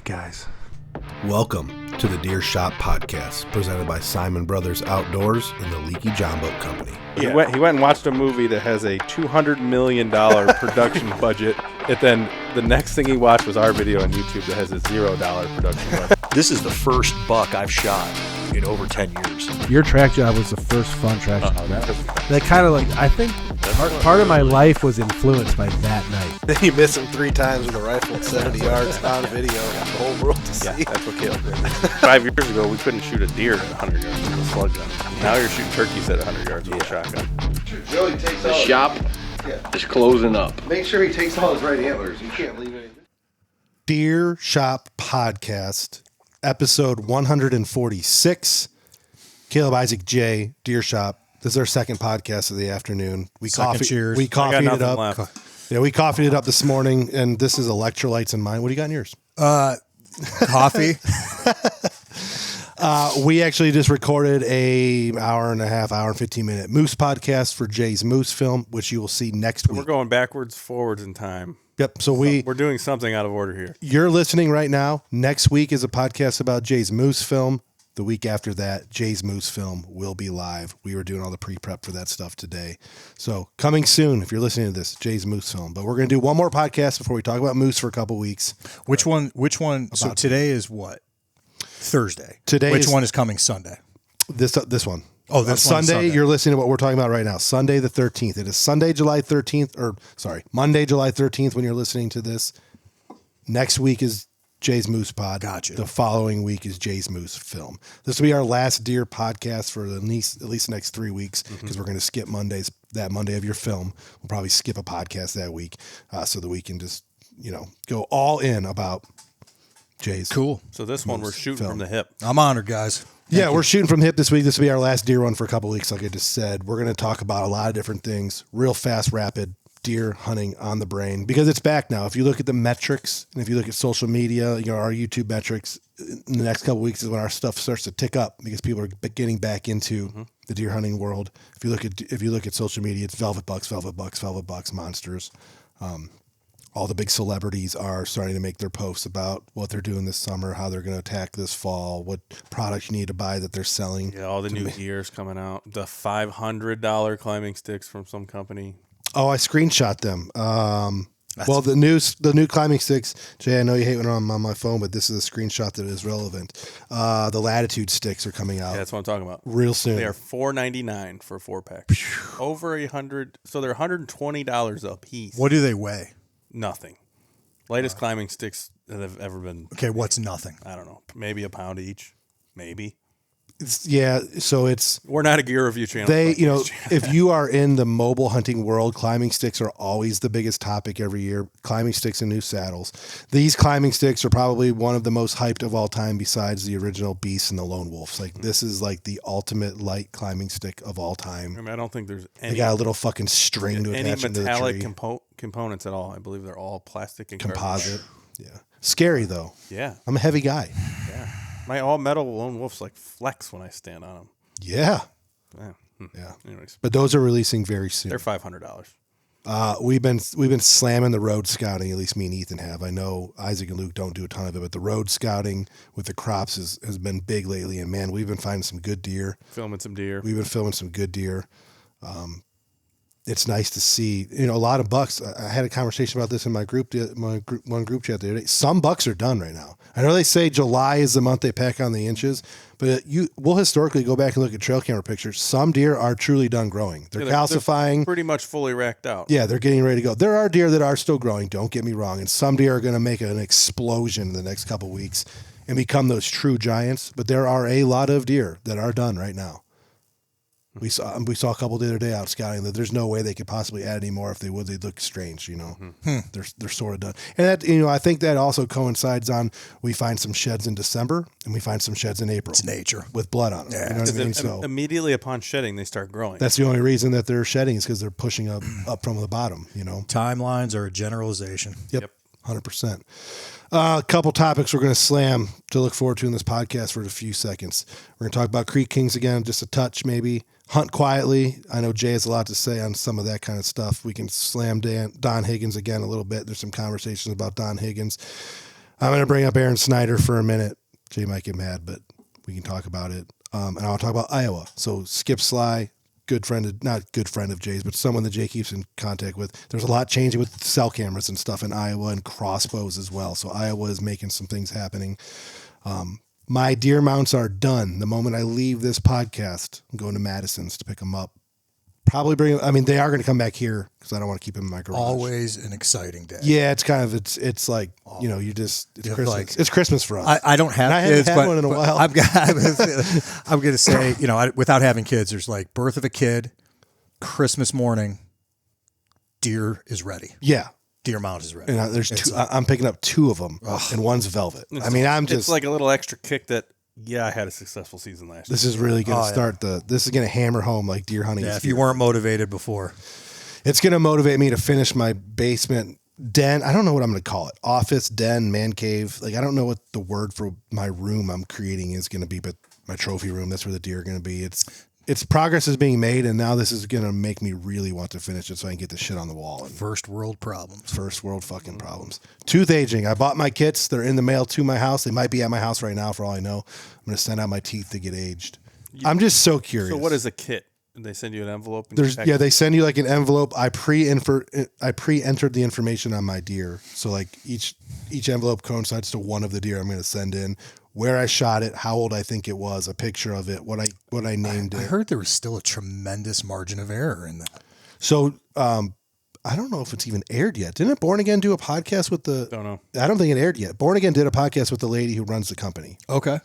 Guys, welcome to the Deer Shop Podcast, presented by Siman Brothers Outdoors and the Leaky John Boat Company. Yeah. He went and watched a movie that has a $200 million production budget, and then the next thing he watched was our video on YouTube that has a $0 production budget. This is the first buck I've shot in over 10 years. Your track job was the first fun track job. That kind of like, I think part of my life was influenced by that night. Then you miss him 3 times with a rifle at 70 yards on video for the whole world to see. Yeah, that's what Caleb did. 5 years ago, we couldn't shoot a deer at 100 yards with a slug gun. Now you're shooting turkeys at 100 yards with a shotgun. Joey takes the shop is closing up. Make sure he takes all his right antlers. You can't leave anything. Deer Shop Podcast, episode 146. Caleb, Isaac, Jay, Deer Shop. This is our second podcast of the afternoon. We coffeed it up. Left. Yeah, we coffeed it up this morning, and this is electrolytes in mine. What do you got in yours? Coffee. We actually just recorded a hour and 15 minute Moose podcast for Jay's Moose film, which you will see next week. We're going backwards, forwards in time. Yep. So we're doing something out of order here. You're listening right now. Next week is a podcast about Jay's Moose film. The week after that, Jay's Moose film will be live. We were doing all the pre-prep for that stuff today. So coming soon, if you're listening to this, Jay's Moose film. But we're going to do one more podcast before we talk about Moose for a couple weeks. Which one? So today is what? Thursday. Which one is coming Sunday? This one. Oh, this Sunday. You're listening to what we're talking about right now. Sunday the 13th. It is Monday, July 13th when you're listening to this. Next week is Jay's Moose pod. Gotcha. The following week is Jay's Moose film. This will be our last deer podcast for at least the next 3 weeks because we're going to skip Mondays. That Monday of your film, we'll probably skip a podcast that week so that we can just go all in about Jay's. Cool. So this one we're shooting film. from the hip. I'm honored, guys. We're shooting from hip this week. This will be our last deer one for a couple weeks, like I just said. We're going to talk about a lot of different things, real fast, rapid. Deer hunting on the brain because it's back now. If you look at the metrics and if you look at social media, our YouTube metrics in the next couple of weeks is when our stuff starts to tick up because people are getting back into the deer hunting world. If you look at social media, it's velvet bucks, monsters. All the big celebrities are starting to make their posts about what they're doing this summer, how they're going to attack this fall, what products you need to buy that they're selling. Yeah, all the new gears coming out. The $500 climbing sticks from some company. Oh, I screenshot them. The new climbing sticks, Jay, I know you hate when I'm on my phone, but this is a screenshot that is relevant. The Latitude sticks are coming out. Yeah, that's what I'm talking about. Real soon. They are $4.99 for a 4-pack. Over 100. So they're $120 a piece. What do they weigh? Nothing. Lightest climbing sticks that have ever been. Okay, what's nothing? I don't know. Maybe a pound each. Maybe. We're not a gear review channel. If you are in the mobile hunting world, climbing sticks are always the biggest topic every year. Climbing sticks and new saddles. These climbing sticks are probably one of the most hyped of all time besides the original Beasts and the Lone Wolves. This is like the ultimate light climbing stick of all time. I don't think there's any. They got a little fucking string to attach into the tree. Any metallic components at all. I believe they're all plastic and composite. Yeah. Scary though. Yeah. I'm a heavy guy. Yeah. My all metal Lone Wolf's like flex when I stand on them. Yeah. Yeah. Anyways, but those are releasing very soon. They're $500. We've been slamming the road scouting. At least me and Ethan have. I know Isaac and Luke don't do a ton of it, but the road scouting with the crops has been big lately. And man, we've been finding some good deer. Filming some deer. We've been filming some good deer. It's nice to see, a lot of bucks. I had a conversation about this in my group chat the other day. Some bucks are done right now. I know they say July is the month they pack on the inches, but we'll historically go back and look at trail camera pictures. Some deer are truly done growing. They're calcifying. They're pretty much fully racked out. Yeah, they're getting ready to go. There are deer that are still growing, don't get me wrong, and some deer are going to make an explosion in the next couple of weeks. and become those true giants. But there are a lot of deer that are done right now. We saw a couple the other day out scouting that there's no way they could possibly add any more. If they would, they'd look strange, They're sort of done. And that, I think that also coincides on, we find some sheds in December and we find some sheds in April. It's nature. With blood on them. Yeah. You know what I mean? So immediately upon shedding, they start growing. that's the only reason that they're shedding, is because they're pushing up from the bottom, Timelines are a generalization. Yep. 100%. A couple topics we're going to slam to look forward to in this podcast for a few seconds. We're going to talk about Creek Kings again, just a touch maybe. Hunt quietly. I know Jay has a lot to say on some of that kind of stuff. We can slam Don Higgins again a little bit. There's some conversations about Don Higgins. I'm going to bring up Aaron Snyder for a minute. Jay might get mad, but we can talk about it. And I'll talk about Iowa. So Skip Sly, not good friend of Jay's, but someone that Jay keeps in contact with. There's a lot changing with cell cameras and stuff in Iowa, and crossbows as well. So Iowa is making some things happening. My deer mounts are done. The moment I leave this podcast, I'm going to Madison's to pick them up. Probably they are going to come back here because I don't want to keep them in my garage. Always an exciting day. Yeah, it's kind of, it's like, it's Christmas. It's Christmas for us. I don't have kids, I haven't had one in a while. I'm going to say, without having kids, there's like birth of a kid, Christmas morning, deer is ready. Yeah. Deer mount is ready. And there's two. I'm picking up two of them, and one's velvet. It's like a little extra kick that, I had a successful season last year. This is really going to start this is going to hammer home like deer hunting. Yeah, if you weren't motivated before. It's going to motivate me to finish my basement den. I don't know what I'm going to call it. Office, den, man cave. Like, I don't know what the word for my room I'm creating is going to be, but my trophy room, that's where the deer are going to be. It's progress is being made, and now this is going to make me really want to finish it so I can get the shit on the wall. First world problems. First world fucking problems. Tooth aging. I bought my kits. They're in the mail to my house. They might be at my house right now for all I know. I'm going to send out my teeth to get aged. I'm just so curious. So what is a kit? They send you an envelope? They send you like an envelope. I pre-entered the information on my deer. So like each envelope coincides to one of the deer I'm going to send in. Where I shot it, how old I think it was, a picture of it, what I named it. I heard there was still a tremendous margin of error in that. So I don't know if it's even aired yet. Didn't Born Again do a podcast with the... Don't know. I don't think it aired yet. Born Again did a podcast with the lady who runs the company. Okay.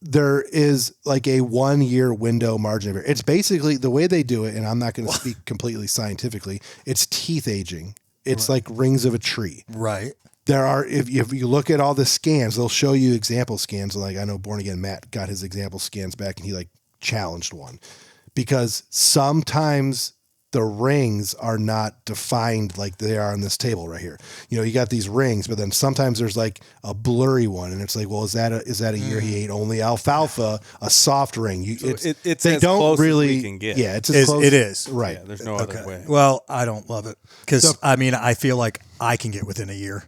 There is like a 1 year window margin of error. It's basically the way they do it, and I'm not going to speak completely scientifically, it's teeth aging. It's like rings of a tree. Right. There are, if you look at all the scans, they'll show you example scans. Like I know Born Again Matt got his example scans back and he like challenged one because sometimes the rings are not defined like they are on this table right here. You got these rings, but then sometimes there's like a blurry one and it's like, well, is that a year he ate only alphalfa, a soft ring? It's they as don't close really, as we can get. Yeah, it's as close. It is. Right. Yeah, there's no other way. Well, I don't love it because I feel like I can get within a year.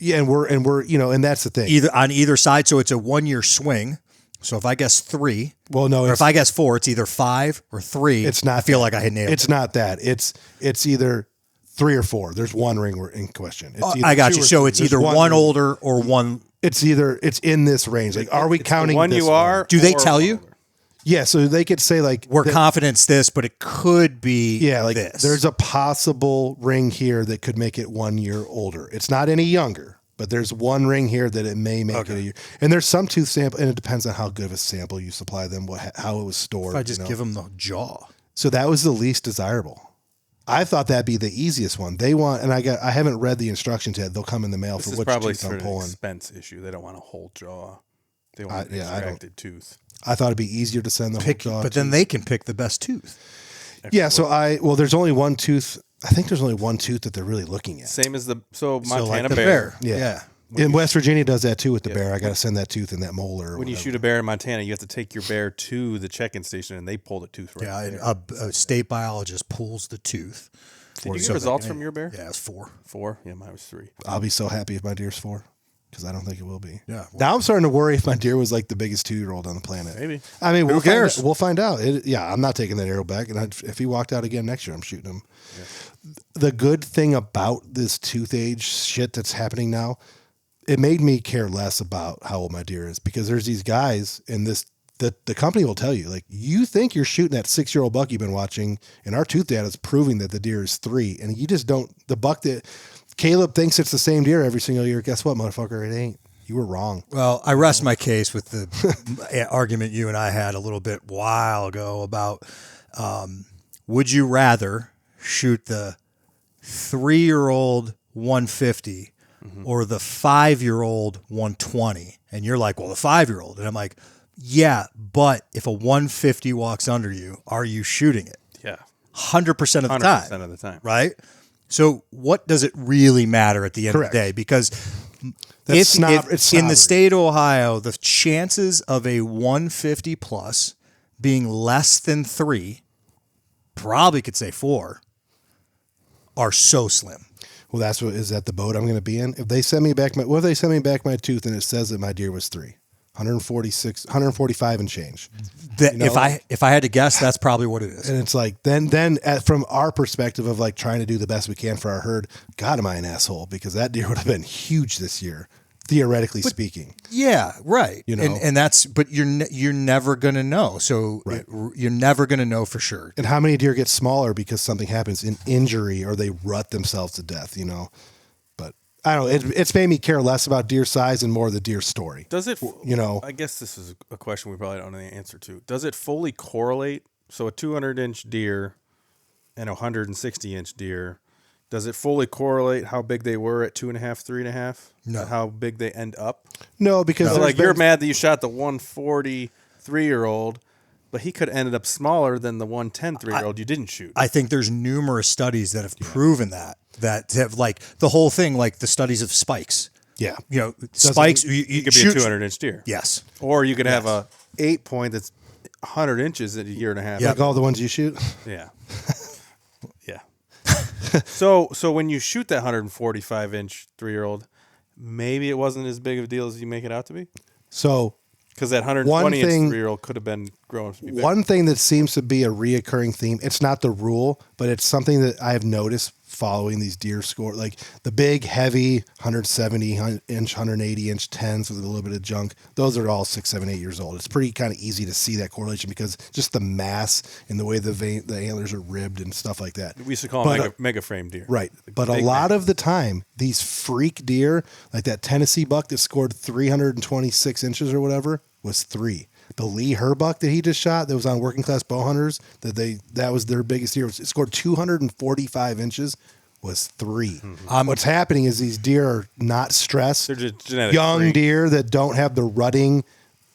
Yeah, and we're and that's the thing. Either on either side, so it's a 1 year swing. So if I guess 3, or if I guess 4, it's either 5 or 3. It's not. I feel like I had nailed it. It's not that. It's either 3 or 4. There's one ring in question. I got you. So it's either one older or one. It's in this range. Like, are we counting one this you are? Do they tell you? Yeah, so they could say like we're confident it's this, but it could be this. There's a possible ring here that could make it 1 year older. It's not any younger, but there's one ring here that it may make it a year. And there's some tooth sample, and it depends on how good of a sample you supply them, how it was stored. If I just give them the jaw. So that was the least desirable. I thought that'd be the easiest one. They want, and I haven't read the instructions yet. They'll come in the mail for which tooth I'm pulling. This is probably an expense issue. They don't want a whole jaw. They want an extracted tooth. I thought it'd be easier to send the whole jaw. But then they can pick the best tooth. Yeah, so there's only one tooth. I think there's only one tooth that they're really looking at. Same as Montana like the bear. Yeah. In West Virginia does that too with the bear. I got to send that tooth in that molar. When you shoot a bear in Montana, you have to take your bear to the check-in station, and they pull the tooth right there. A state biologist pulls the tooth. Did you get results from your bear? Yeah, it's 4. 4? Yeah, mine was 3. I'll be so happy if my deer's 4. Because I don't think it will be. Yeah. Now I'm starting to worry if my deer was like the biggest 2-year-old on the planet. Maybe. I mean, who cares? We'll find out. I'm not taking that arrow back. And if he walked out again next year, I'm shooting him. Yeah. The good thing about this tooth age shit that's happening now, it made me care less about how old my deer is because there's these guys in this that the company will tell you, like, you think you're shooting that 6-year-old buck you've been watching, and our tooth data is proving that the deer is 3, and you just don't. The buck that Caleb thinks it's the same deer every single year. Guess what, motherfucker? It ain't. You were wrong. Well, I rest my case with the argument you and I had a little bit while ago about would you rather shoot the 3-year-old 150 or the 5-year-old 120? And you're like, well, the 5-year-old. And I'm like, yeah, but if a 150 walks under you, are you shooting it? Yeah. 100% of the 100% time. of the time. Right? So what does it really matter at the end Correct. of the day? Because It's if in snobbery. the state of Ohio, the chances of a 150 plus being less than 3, probably could say 4, are so slim. Well, that's what is that the boat I'm going to be in. If they send me back what if they send me back my tooth and it says that my deer was 3, 145 and change. That You know? if I had to guess, that's probably what it is. And it's like then from our perspective of like trying to do the best we can for our herd, God, am I an asshole? Because that deer would have been huge this year, theoretically speaking. Yeah, right. You know? and that's but you're never gonna know. So Right. you're never gonna know for sure. And how many deer get smaller because something happens, an injury, or they rut themselves to death? You know, but I don't know. It's made me care less about deer size and more the deer story. Does it, You know, I guess this is a question we probably don't know the answer to. Does it fully correlate? So a 200-inch deer and a 160-inch deer, does it fully correlate how big they were at 2.5, 3.5? No. And how big they end up? no, because So there's like you're been- mad that you shot the 143-year-old, but he could have ended up smaller than the 110 3-year-old you didn't shoot. I think there's numerous studies that have proven that have like the whole thing, like the studies of spikes. Yeah, You know, spikes. You He could be shoot- a 200-inch deer. Yes. Or you could have a 8-point that's 100 inches in a year and a half. Yeah. like all the ones you shoot. Yeah. Yeah. So when you shoot that 145-inch 3-year-old, maybe it wasn't as big of a deal as you make it out to be? So Because that One 120-inch thing- 3-year-old could have been grown to be big. one thing that seems to be a reoccurring theme, it's not the rule, but it's something that I've noticed following these deer score, like the big, heavy 170-inch, 180-inch 10s with a little bit of junk. Those are all 6, 7, 8 years old. It's pretty kind of easy to see that correlation because just the mass and the way the antlers are ribbed and stuff like that. We used to call But, them mega frame deer. Right. The But a big lot neck. of the time, these freak deer, like that Tennessee buck that scored 326 inches or whatever, was 3. The Lee Herbuck that he just shot that was on Working Class Bow Hunters, that was their biggest deer. It scored 245 inches, was 3. What's happening is these deer are not stressed. They're just genetic young freaks. deer that don't have the rutting,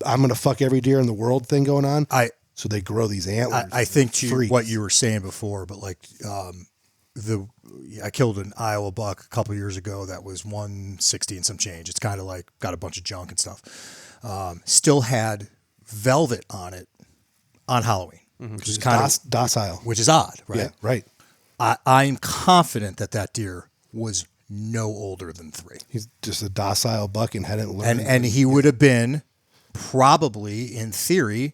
I'm going to fuck every deer in the world thing going on. So they grow these antlers. I think to Freaks. what you were saying before, but like I killed an Iowa buck a couple years ago that was 160 and some change. It's kind of like got a bunch of junk and stuff. Still had velvet on it on Halloween, which is kind of docile. which is odd, right? Yeah, right. I'm confident that deer was no older than 3, He's just a docile buck and hadn't learned. and he would have been probably, in theory,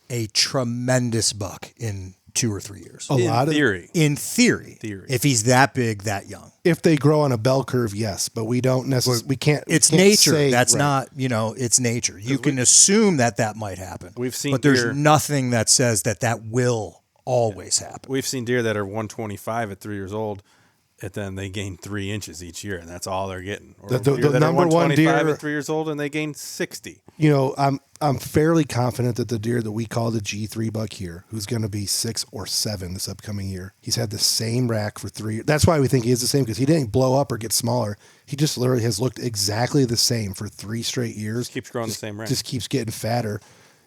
a tremendous buck in 2 or 3 years. a lot of theory. In theory, if he's that big, that young. if they grow on a bell curve, yes, but we don't necessarily. We can't. It's we can't nature. say- That's right. not, it's nature. You can assume that might happen. We've seen but there's deer- nothing that says that will always happen. We've seen deer that are 125 at 3 years old, and then they gain 3 inches each year, and that's all they're getting. Or The deer that are number one 125 deer- at 3 years old, and they gain 60. You know, I'm fairly confident that the deer that we call the G3 buck here, who's going to be 6 or 7 this upcoming year, he's had the same rack for 3 years. That's why we think he is the same, because he didn't blow up or get smaller. He just literally has looked exactly the same for 3 straight years. Keeps growing the same rack. Just keeps getting fatter.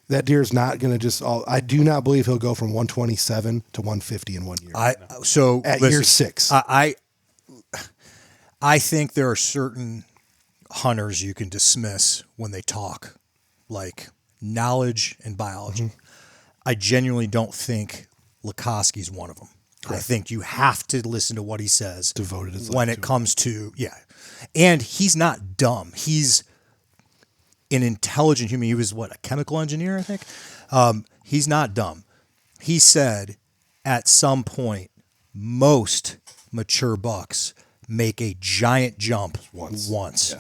That deer is not going to just I do not believe he'll go from 127 to 150 in 1 year. At year 6. I think there are certain hunters you can dismiss when they talk, like knowledge and biology. I genuinely don't think Lukoski's one of them. I think you have to listen to what he says. Devoted his life when to it it. comes to and he's not dumb. He's an intelligent human. He was a chemical engineer, I think. He's not dumb. He said at some point, most mature bucks make a giant jump once. Yeah.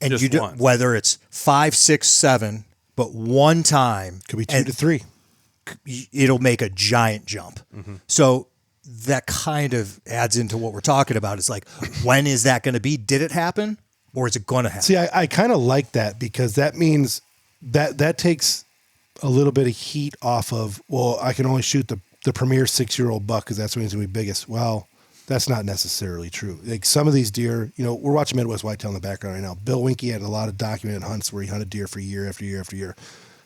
And Just you do, once. whether it's 5, 6, 7, but one time Could be 2 to 3. it'll make a giant jump. So that kind of adds into what we're talking about. It's like, when is that going to be? Did it happen? or is it going to happen? See, I kind of like that because that means that takes a little bit of heat off of, well, I can only shoot the premier 6-year-old buck because that's when he's going to be biggest. Well, that's not necessarily true. Like some of these deer, we're watching Midwest Whitetail in the background right now. Bill Winke had a lot of documented hunts where he hunted deer for year after year after year.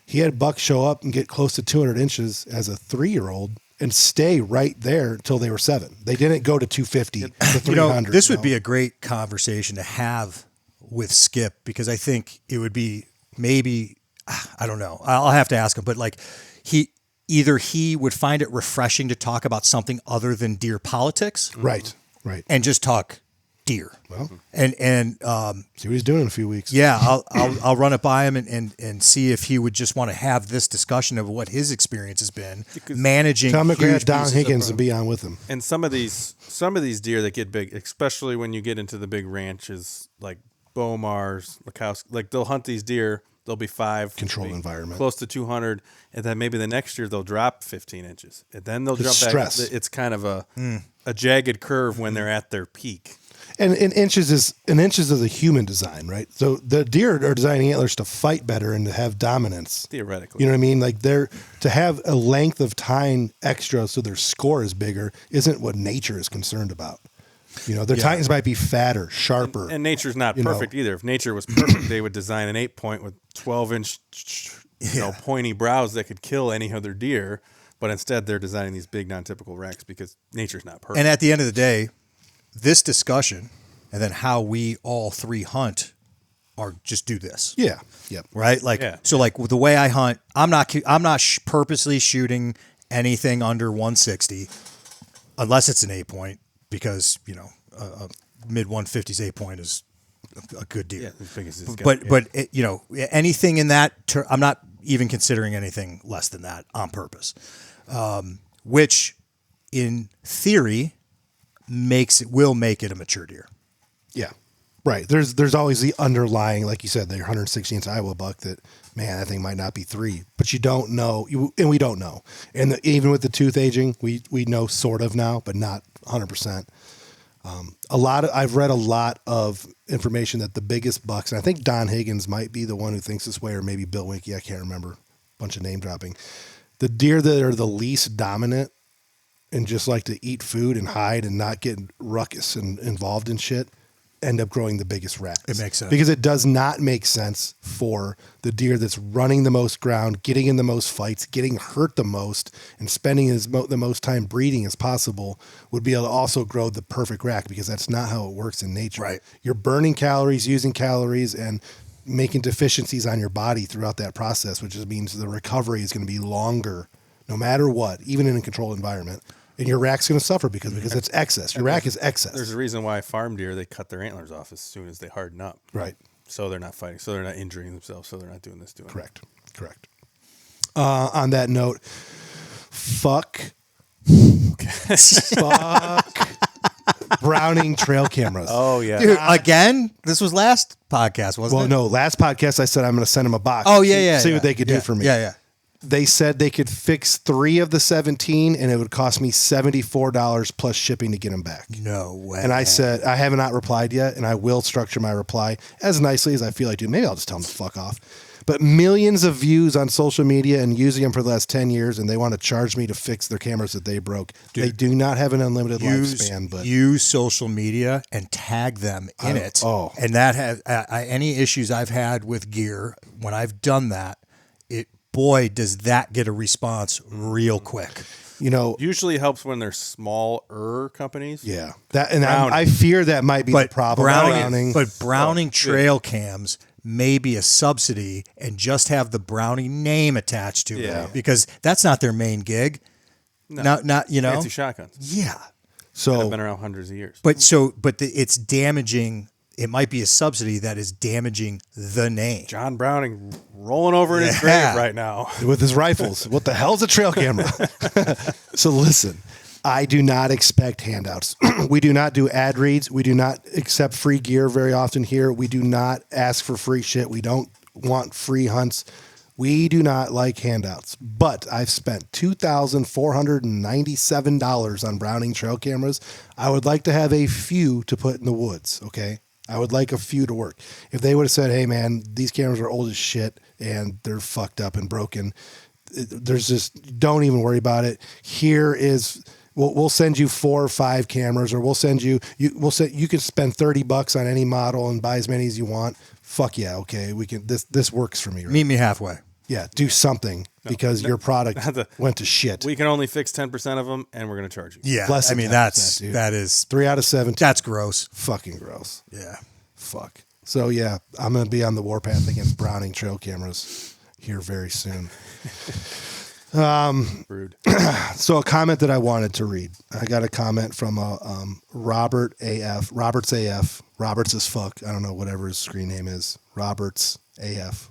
He had bucks show up and get close to 200 inches as a 3-year-old and stay right there till they were 7. They didn't go to 250 to 300. This would be a great conversation to have with Skip because I think it would be maybe, I don't know. I'll have to ask him, but like he would find it refreshing to talk about something other than deer politics. Right. And just talk deer. Well, and see what he's doing in a few weeks. Yeah, I'll run it by him and see if he would just want to have this discussion of what his experience has been managing. Tom McGrath, huge Don pieces Higgins, and be on with him. And some of these deer that get big, especially when you get into the big ranches like Bomars, Lakowski, like they'll hunt these deer. They'll be 5 controlled environment, close to 200, and then maybe the next year they'll drop 15 inches, and then they'll jump stress. back. It's kind of a jagged curve when they're at their peak. And inches is a human design, right? So the deer are designing antlers to fight better and to have dominance. Theoretically. You know what I mean? Like to have a length of tine extra so their score is bigger isn't what nature is concerned about. Their tines might be fatter, sharper. And nature's not perfect either. If nature was perfect, they would design an 8-point with 12-inch pointy brows that could kill any other deer. But instead, they're designing these big, non-typical racks because nature's not perfect. And at the end of the day, this discussion and then how we all 3 hunt are just do this. Yeah. Yep. Right. So like the way I hunt, I'm not purposely shooting anything under 160 unless it's an 8-point because, a mid 150s 8-point is a good deer. Yeah, as big as it's But anything in that, I'm not even considering anything less than that on purpose, which in theory will make it a mature deer. Yeah. Right. There's always the underlying, like you said, the 160-inch Iowa buck that, man, that thing might not be 3, but you don't know, and we don't know. And even with the tooth aging, we know sort of now, but not 100%. I've read a lot of information that the biggest bucks, and I think Don Higgins might be the one who thinks this way, or maybe Bill Winke, I can't remember, bunch of name dropping. The deer that are the least dominant and just like to eat food and hide and not get ruckus and involved in shit end up growing the biggest racks. It makes sense. Because it does not make sense for the deer that's running the most ground, getting in the most fights, getting hurt the most, and spending the most time breeding as possible would be able to also grow the perfect rack because that's not how it works in nature. Right. You're burning calories, using calories, and making deficiencies on your body throughout that process, which just means the recovery is going to be longer no matter what, even in a controlled environment. And your rack's going to suffer because it's excess. Your rack is excess. There's a reason why farm deer, they cut their antlers off as soon as they harden up. Right. So they're not fighting. So they're not injuring themselves. So they're not doing this. Correct. On that note, fuck Browning trail cameras. Oh, yeah. Dude, again? This was last podcast, wasn't it? Well, no. Last podcast, I said I'm going to send them a box. Oh, yeah. See what they could do for me. Yeah. They said they could fix 3 of the 17, and it would cost me $74 plus shipping to get them back. No way. And I said, I have not replied yet, and I will structure my reply as nicely as I feel like to. Maybe I'll just tell them to fuck off. But millions of views on social media and using them for the last 10 years, and they want to charge me to fix their cameras that they broke. Dude, they do not have an unlimited lifespan. But use social media and tag them in it. Oh. And that has any issues I've had with gear, when I've done that, boy, does that get a response real quick. Usually helps when they're smaller companies. Yeah. I fear that might be the problem. Browning trail cams may be a subsidy and just have the Browning name attached to it because that's not their main gig. No. Not Fancy shotguns. Yeah. So I've been around hundreds of years. But it's damaging. It might be a subsidy that is damaging the name. John Browning rolling over in his grave right now with his rifles. What the hell's a trail camera? So listen, I do not expect handouts. We do not do ad reads. We do not accept free gear very often here. We do not ask for free shit. We don't want free hunts. We do not like handouts. But I've spent $2,497 on Browning trail cameras. I would like to have a few to put in the woods, okay? I would like a few to work. If they would have said, hey, man, these cameras are old as shit and they're fucked up and broken, there's just, don't even worry about it. Here is, we'll send you 4 or 5 cameras, or we'll send you can spend $30 on any model and buy as many as you want. Fuck yeah. Okay. We can, this works for me. Right? Meet me halfway. Yeah. Do something because your product went to shit. We can only fix 10% of them and we're going to charge you. Yeah. Less I than mean, 10%, that is 3 out of 7. that's gross. Fucking gross. Yeah. Fuck. So yeah, I'm going to be on the warpath against Browning trail cameras here very soon. Rude. So a comment that I wanted to read. I got a comment from Robert AF. Roberts AF. Roberts as fuck. I don't know, whatever his screen name is. Roberts AF.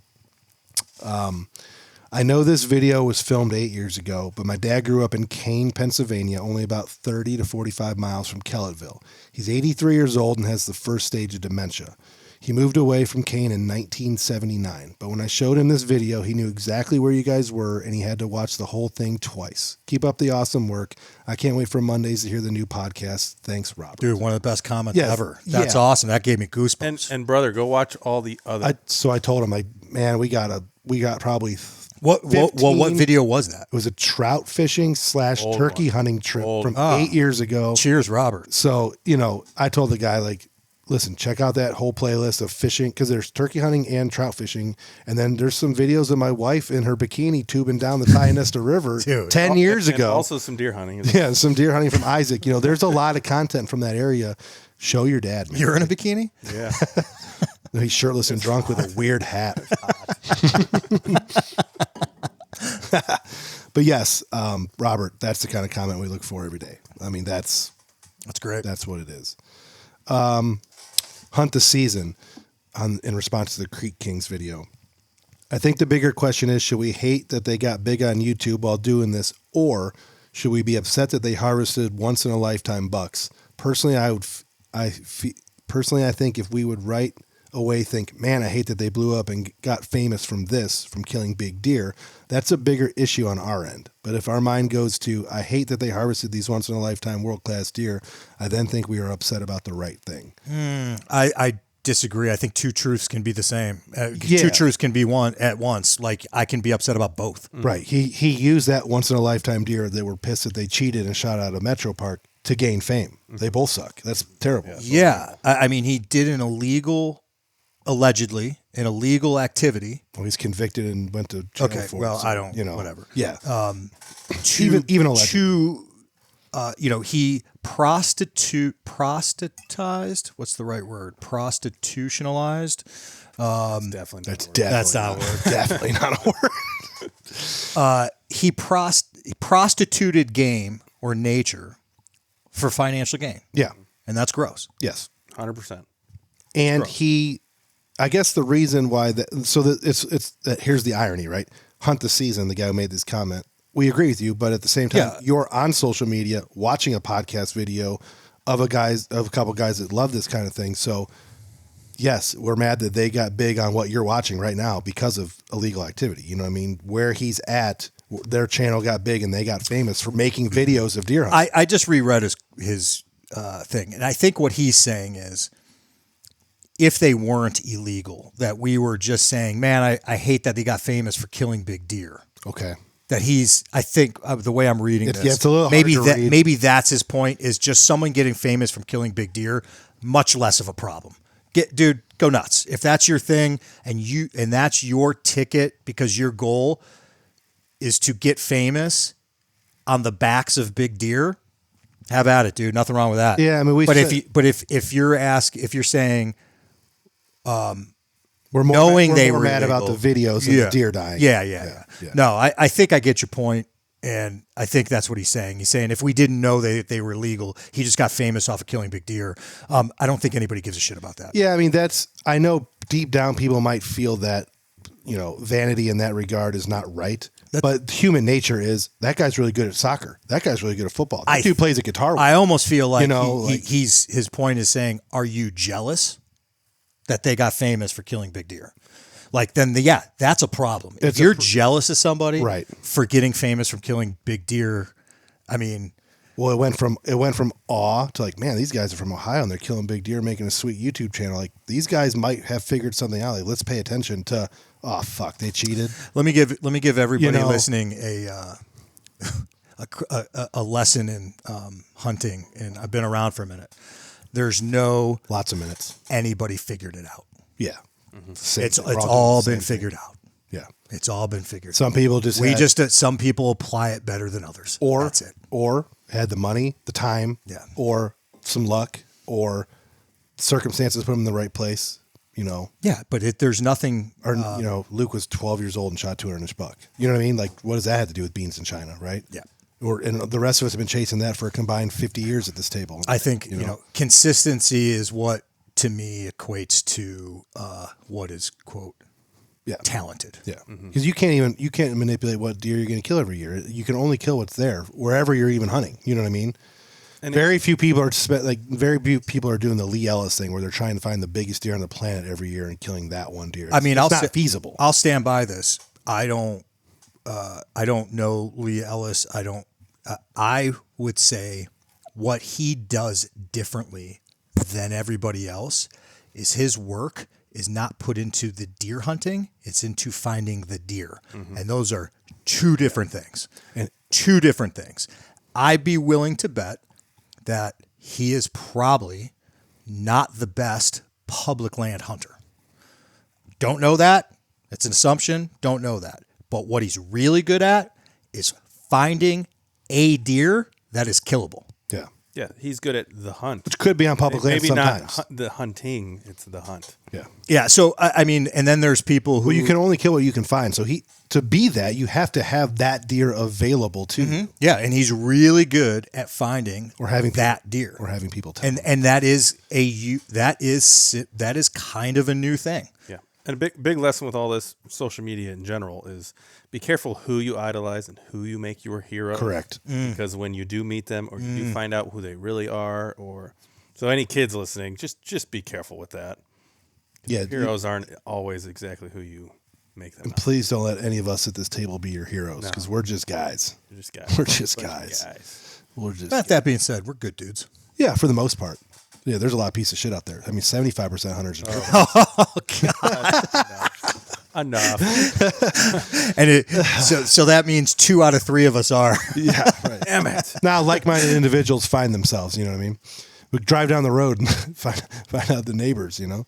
I know this video was filmed 8 years ago, but my dad grew up in Kane, Pennsylvania, only about 30 to 45 miles from Kellettville. He's 83 years old and has the first stage of dementia. He moved away from Kane in 1979, but when I showed him this video, he knew exactly where you guys were, and he had to watch the whole thing twice. Keep up the awesome work. I can't wait for Mondays to hear the new podcast. Thanks, Robert. Dude, one of the best comments Yeah, ever. That's yeah. awesome. That gave me goosebumps. And brother, go watch all the other. So I told him, like, man, we got probably what 15 video was that? It was a trout fishing / Old turkey one. hunting trip Old from one. 8 years ago. Cheers, Robert. So, I told the guy, like, listen, check out that whole playlist of fishing, because there's turkey hunting and trout fishing. And then there's some videos of my wife in her bikini tubing down the Tionesta River Dude. 10 years and ago. also some deer hunting. Yeah, some deer hunting from Isaac. There's a lot of content from that area. Show your dad, man. You're in a bikini? Yeah. He's shirtless and drunk with a weird hat. But yes, Robert, that's the kind of comment we look for every day. I mean, that's great. That's what it is. Hunt the season in response to the Creek Kings video. I think the bigger question is, should we hate that they got big on YouTube while doing this, or should we be upset that they harvested once in a lifetime bucks? Personally, I think if we would right away think, man, I hate that they blew up and got famous from killing big deer, that's a bigger issue on our end. But if our mind goes to, I hate that they harvested these once in a lifetime world-class deer, I then think we are upset about the right thing. I disagree. I think two truths can be the same. Yeah. Two truths can be one at once. Like, I can be upset about both. Right. He used that once in a lifetime deer. They were pissed that they cheated and shot out of Metro Park to gain fame. They both suck. That's terrible. Yeah. I mean, he did allegedly an illegal activity. Well, he's convicted and went to jail Okay, for well, it. So, I don't, whatever. Yeah. Even allegedly. He prostitutized. What's the right word? Prostitutionalized. That's not a word. Definitely not a word. He prostituted game or nature for financial gain. Yeah. And that's gross. Yes. 100%. And I guess the reason why here's the irony, right? Hunt the season, the guy who made this comment. We agree with you, but at the same time, you're on social media watching a podcast video of a couple guys that love this kind of thing. So yes, we're mad that they got big on what you're watching right now because of illegal activity. You know what I mean? Where he's at, their channel got big and they got famous for making videos of deer hunting. I just reread his thing, and I think what he's saying is, if they weren't illegal, that we were just saying, man, I hate that they got famous for killing big deer. Okay. That I think the way I'm reading this, it's a little maybe hard to read. maybe that's his point, is just someone getting famous from killing big deer, much less of a problem. Dude, go nuts. If that's your thing and that's your ticket because your goal is to get famous on the backs of big deer, have at it, dude. Nothing wrong with that. Yeah, I mean, if you're saying, we're more knowing they more were mad about the videos of the deer dying. Yeah. No, I think I get your point, and I think that's what he's saying. He's saying if we didn't know they were illegal, he just got famous off of killing big deer. I don't think anybody gives a shit about that. Yeah, I mean, I know deep down people might feel that, vanity in that regard is not right. But human nature is, that guy's really good at soccer. That guy's really good at football. That dude plays a guitar. I almost feel like, his point is saying, are you jealous that they got famous for killing big deer? Like, then that's a problem. If you're jealous of somebody right. for getting famous from killing big deer, I mean, Well, it went from awe to like, man, these guys are from Ohio and they're killing big deer, making a sweet YouTube channel. Like these guys might have figured something out. Like let's pay attention to. Oh fuck, they cheated. Let me give everybody listening a lesson in hunting, and I've been around for a minute. There's no Lots of minutes. anybody figured it out. Yeah, It's all been figured out. Yeah, It's all been figured. some people just Some people apply it better than others. or That's it. or had the money, the time, Yeah. or some luck, or circumstances put them in the right place. You know, Yeah, but there's nothing. or Luke was 12 years old and shot 200-inch buck. You know what I mean? Like, what does that have to do with beans in China, right? Yeah. And the rest of us have been chasing that for a combined 50 years at this table. I think consistency is what to me equates to what is quote talented. Yeah, because you can't manipulate what deer you're going to kill every year. You can only kill what's there wherever you're even hunting. You know what I mean? And very few people are doing the Lee Ellis thing where they're trying to find the biggest deer on the planet every year and killing that one deer. I mean, it's not feasible. I'll stand by this. I don't know Lee Ellis. I would say what he does differently than everybody else is his work is not put into the deer hunting. It's into finding the deer. And those are two different things. I'd be willing to bet that he is probably not the best public land hunter. Don't know that. It's an assumption. Don't know that. But what he's really good at is finding a deer that is killable. Yeah, Yeah, he's good at the hunt. which could be on public land Maybe sometimes. not the hunting, it's the hunt. Yeah. Yeah. So, I mean, and then there's people who. Well, you can only kill what you can find. So to be that, you have to have that deer available to you. Yeah. And he's really good at finding Or having that deer. or having people tell. And that is that is kind of a new thing. Yeah. And a big lesson with all this social media in general is be careful who you idolize and who you make your hero. Correct. Because when you do meet them or you do find out who they really are, so any kids listening, just be careful with that. Yeah, Heroes aren't always exactly who you make them. please don't let any of us at this table be your heroes because we're just guys. They're just guys. We're just Bunch of guys. We're just But that being said, we're good dudes. yeah, for the most part. Yeah, there's a lot of piece of shit out there. I mean, 75% hunters are Enough. And so that means 2 out of 3 of us are. yeah, right. Damn it. Now, like-minded individuals find themselves. You know what I mean? We drive down the road and find out the neighbors. You know,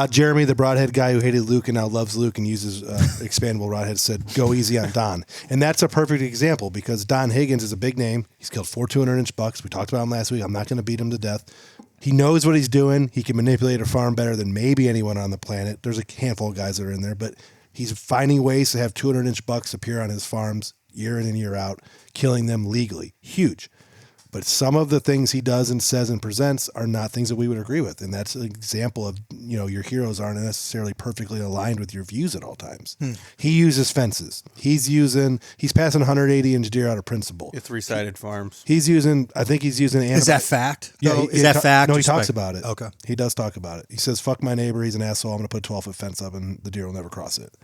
Jeremy, the broadhead guy who hated Luke and now loves Luke and uses expandable broadhead, said, "Go easy on Don," and that's a perfect example because Don Higgins is a big name. He's killed 4 200-inch bucks. We talked about him last week. I'm not going to beat him to death. He knows what he's doing. He can manipulate a farm better than maybe anyone on the planet. There's a handful of guys that are in there, but he's finding ways to have 200-inch bucks appear on his farms year in and year out, killing them legally. Huge. But some of the things he does and says and presents are not things that we would agree with. And that's an example of, your heroes aren't necessarily perfectly aligned with your views at all times. He uses fences. He's passing 180-inch deer out of principle. It's 3-sided farms. I think he's using Is that fact? Yeah, though? Is that fact? No, he Just talks like- about it. Okay. He does talk about it. He says, "Fuck my neighbor. He's an asshole. I'm going to put a 12-foot fence up and the deer will never cross it."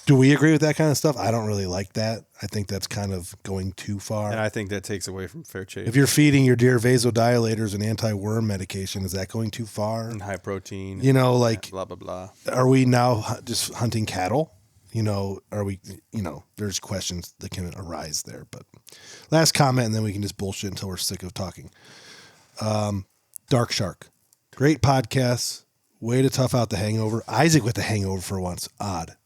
Do we agree with that kind of stuff? I don't really like that. I think that's kind of going too far. And I think that takes away from fair chase. If you're feeding your deer vasodilators and anti-worm medication, is that going too far? and high protein. Like, blah, blah, blah. are we now just hunting cattle? Are we, there's questions that can arise there. But last comment, and then we can just bullshit until we're sick of talking. Dark Shark. Great podcast. Way to tough out the hangover. Isaac with the hangover for once. Odd.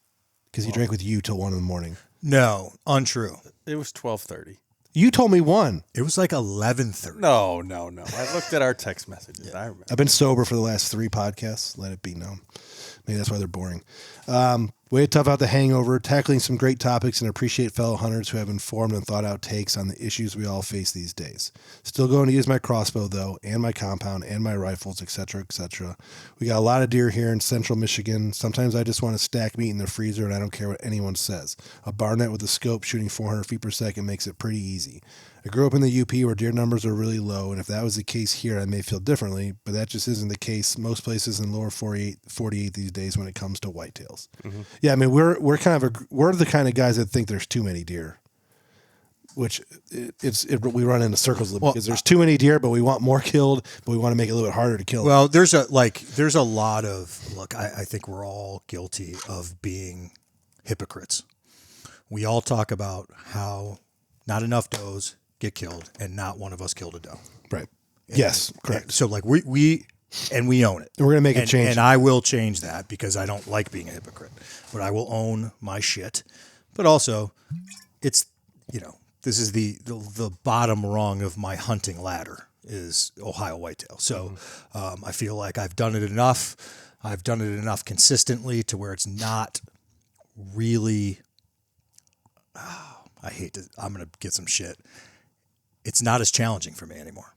Because he drank with you till 1 a.m. No, untrue. It was 12:30. You told me 1. It was like 11:30. No. I looked at our text messages. I remember. I've been sober for the last 3 podcasts. Let it be known. Maybe that's why they're boring. Way to tough out the hangover, tackling some great topics, and appreciate fellow hunters who have informed and thought out takes on the issues we all face these days. Still going to use my crossbow, though, and my compound, and my rifles, etc., etc. We got a lot of deer here in central Michigan. Sometimes I just want to stack meat in the freezer, and I don't care what anyone says. A barnet with a scope shooting 400 feet per second makes it pretty easy. I grew up in the UP where deer numbers are really low, and if that was the case here, I may feel differently, but that just isn't the case most places in lower 48 these days when it comes to whitetails. Mm-hmm. Yeah, I mean, we're the kind of guys that think there's too many deer. which we run into circles because there's too many deer, but we want more killed, but we want to make it a little bit harder to kill. Well, there's a lot of, look, I think we're all guilty of being hypocrites. We all talk about how not enough does get killed and not one of us killed a doe. Right. Yes, correct. So like we own it. And we're going to make a change. And I will change that because I don't like being a hypocrite, but I will own my shit. But also it's, this is the bottom rung of my hunting ladder is Ohio whitetail. So I feel like I've done it enough. I've done it enough consistently to where it's not really, I'm going to get some shit. It's not as challenging for me anymore.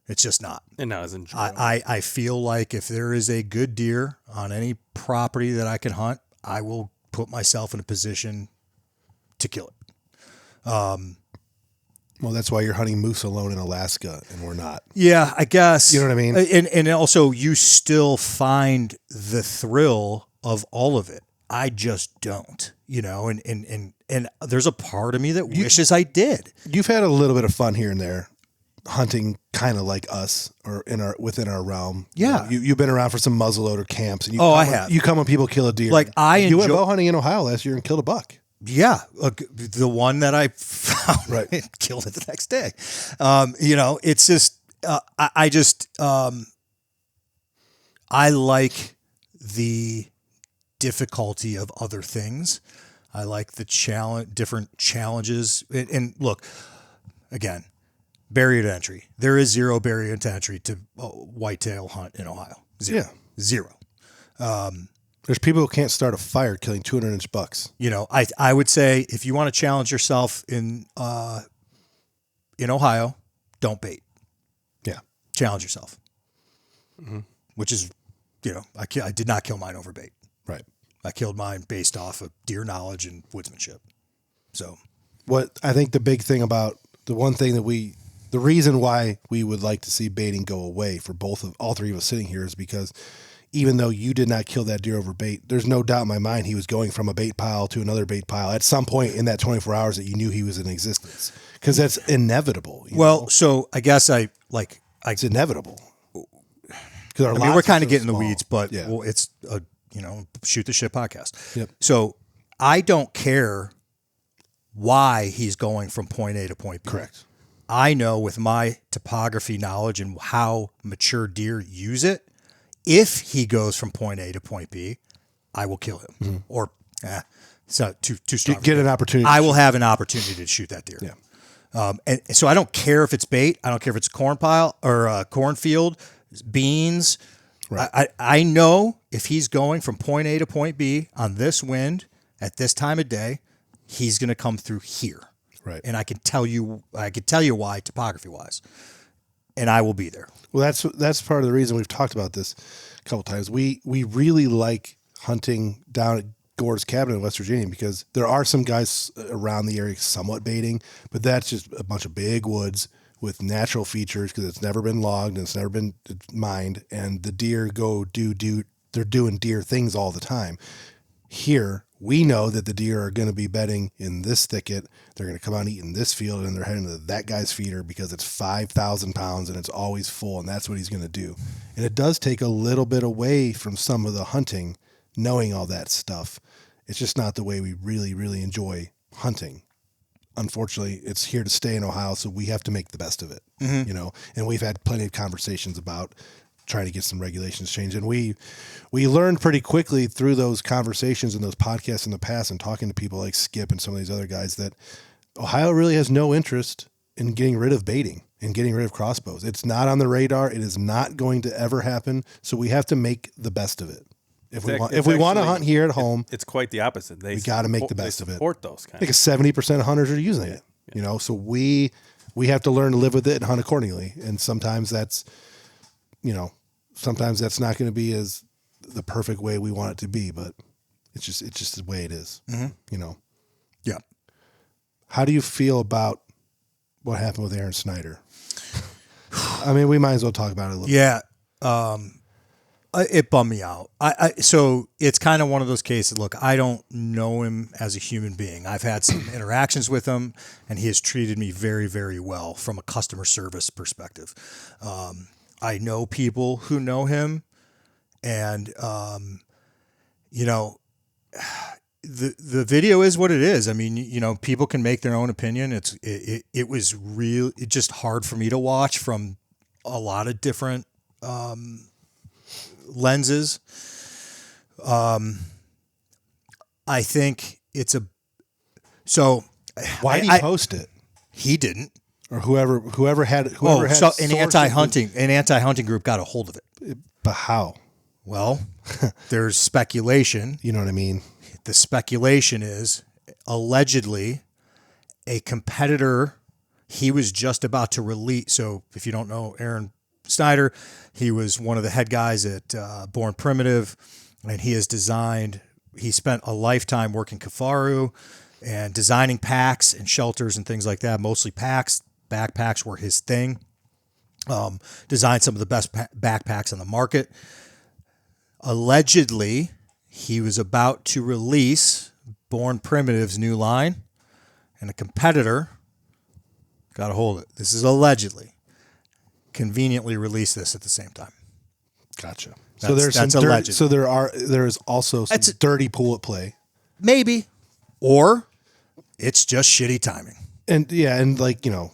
It's just not. And not as enjoyable. I feel like if there is a good deer on any property that I can hunt, I will put myself in a position to kill it. Well, that's why you're hunting moose alone in Alaska and we're not. Yeah, I guess. You know what I mean? And also you still find the thrill of all of it. I just don't, and there's a part of me that wishes I did. You've had a little bit of fun here and there hunting kind of like us or within our realm. Yeah. You've been around for some muzzleloader camps. And I have. You come when people kill a deer. Like you went bow hunting in Ohio last year and killed a buck. Yeah, the one that I found, right, killed it the next day. It's just I like the difficulty of other things. I like the different challenges. And look, again, barrier to entry. There is zero barrier to entry to whitetail hunt in Ohio. Zero. There's people who can't start a fire killing 200-inch bucks. I would say if you want to challenge yourself in Ohio, don't bait. Yeah. Challenge yourself. Mm-hmm. Which is, I did not kill mine over bait. Right. I killed mine based off of deer knowledge and woodsmanship. So what I think the big thing about the reason why we would like to see baiting go away for all three of us sitting here is because even though you did not kill that deer over bait, there's no doubt in my mind he was going from a bait pile to another bait pile at some point in that 24 hours that you knew he was in existence, because that's inevitable. So I guess it's inevitable. We're kind of getting in the weeds, but yeah. It's a shoot the shit podcast. Yep. So I don't care why he's going from point A to point B. Correct. I know with my topography knowledge and how mature deer use it, if he goes from point A to point B, I will kill him. Mm-hmm. Or, so too strong. Get an opportunity. I will have an opportunity to shoot that deer. Yeah. And so I don't care if it's bait. I don't care if it's a corn pile or a cornfield, beans. Right. I know if he's going from point A to point B on this wind at this time of day, he's going to come through here. Right. And I can tell you why topography wise. And I will be there. Well, that's part of the reason we've talked about this a couple times. We really like hunting down at Gore's cabin in West Virginia because there are some guys around the area somewhat baiting, but that's just a bunch of big woods with natural features because it's never been logged and it's never been mined, and the deer they're doing deer things all the time. Here, we know that the deer are going to be bedding in this thicket. They're going to come out and eat in this field, and they're heading to that guy's feeder because it's 5,000 pounds and it's always full, and that's what he's going to do. And it does take a little bit away from some of the hunting, knowing all that stuff. It's just not the way we really, really enjoy hunting. Unfortunately, it's here to stay in Ohio, so we have to make the best of it, and we've had plenty of conversations about trying to get some regulations changed. And we learned pretty quickly through those conversations and those podcasts in the past and talking to people like Skip and some of these other guys that Ohio really has no interest in getting rid of baiting and getting rid of crossbows. It's not on the radar. It is not going to ever happen. So we have to make the best of it. If we want to hunt here at home, it's quite the opposite. We got to make the best of it. Support those kind. I think 70% of hunters are using it. Yeah. So we have to learn to live with it and hunt accordingly. And sometimes that's not going to be as the perfect way we want it to be, but it's just the way it is. Mm-hmm. Yeah. How do you feel about what happened with Aaron Snyder? I mean, we might as well talk about it a little bit. Yeah. It bummed me out. So it's kind of one of those cases. Look, I don't know him as a human being. I've had some interactions with him, and he has treated me very, very well from a customer service perspective. I know people who know him, and the video is what it is. I mean, people can make their own opinion. It was just hard for me to watch from a lot of different lenses. I think it's Why did he post it? He didn't. Or whoever had So sourced an anti-hunting group got a hold of it. But how? Well, there's speculation. You know what I mean? The speculation is allegedly a competitor he was just about to release. So if you don't know Aaron Snyder, he was one of the head guys at Born Primitive, and he spent a lifetime working Kafaru and designing packs and shelters and things like that, mostly packs. Backpacks were his thing. Designed some of the best backpacks on the market. Allegedly, he was about to release Born Primitive's new line, and a competitor got a hold of it. This is allegedly. Conveniently released this at the same time. Gotcha. Alleged. So there is also some dirty pool at play. Maybe. Or it's just shitty timing. And in the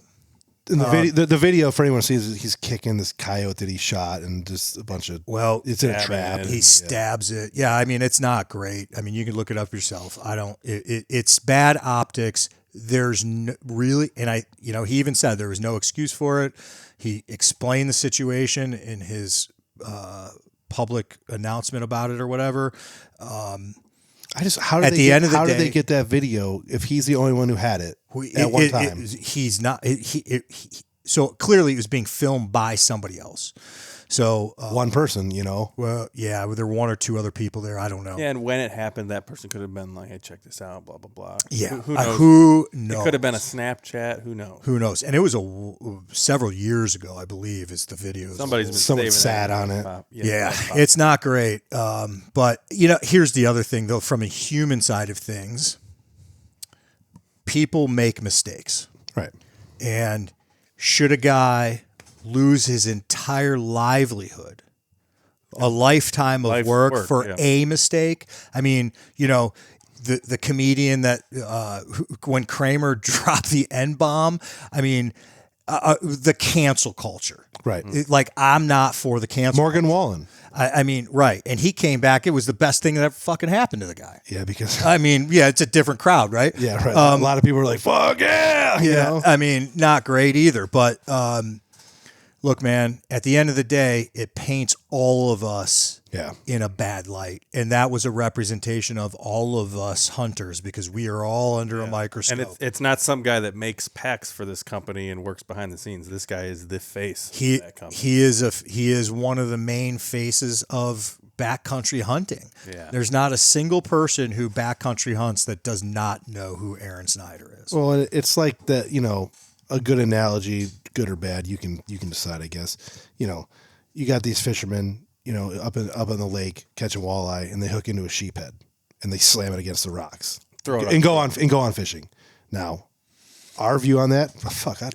video for anyone who sees, he's kicking this coyote that he shot, and just a bunch of it's in a trap. He stabs it. Yeah, I mean, it's not great. I mean, you can look it up yourself. It's bad optics. There's really, and he even said there was no excuse for it. He explained the situation in his public announcement about it or whatever. How did they get that video if he's the only one who had it at one time? He's not. So clearly it was being filmed by somebody else. So one person, Well, yeah, there were one or two other people there. I don't know. Yeah, and when it happened, that person could have been like, "Hey, check this out," blah blah blah. Yeah, who knows? Who knows? It could have been a Snapchat. Who knows? Who knows? And it was several years ago, I believe, is the video. Someone sat on it. Yeah, it's not great. But here's the other thing, though, from a human side of things, people make mistakes, right? And should a guy lose his entire livelihood, a lifetime of work for a mistake? I mean, the comedian that when Kramer dropped the N-bomb, I mean, the cancel culture, right? I'm not for the cancel. Morgan Wallen. I mean, right. And he came back. It was the best thing that ever fucking happened to the guy. Yeah, because it's a different crowd, right? Yeah, right. A lot of people were like, "Fuck yeah!" You know? I mean, not great either, but. Look, man, at the end of the day, it paints all of us in a bad light. And that was a representation of all of us hunters, because we are all under a microscope. And it's not some guy that makes packs for this company and works behind the scenes. This guy is the face of that company. He is one of the main faces of backcountry hunting. Yeah. There's not a single person who backcountry hunts that does not know who Aaron Snyder is. Well, it's like that, a good analogy, good or bad, you can decide, I guess. You got these fishermen, up in the lake catching walleye, and they hook into a sheep head and they slam it against the rocks. And go on fishing. Now, our view on that,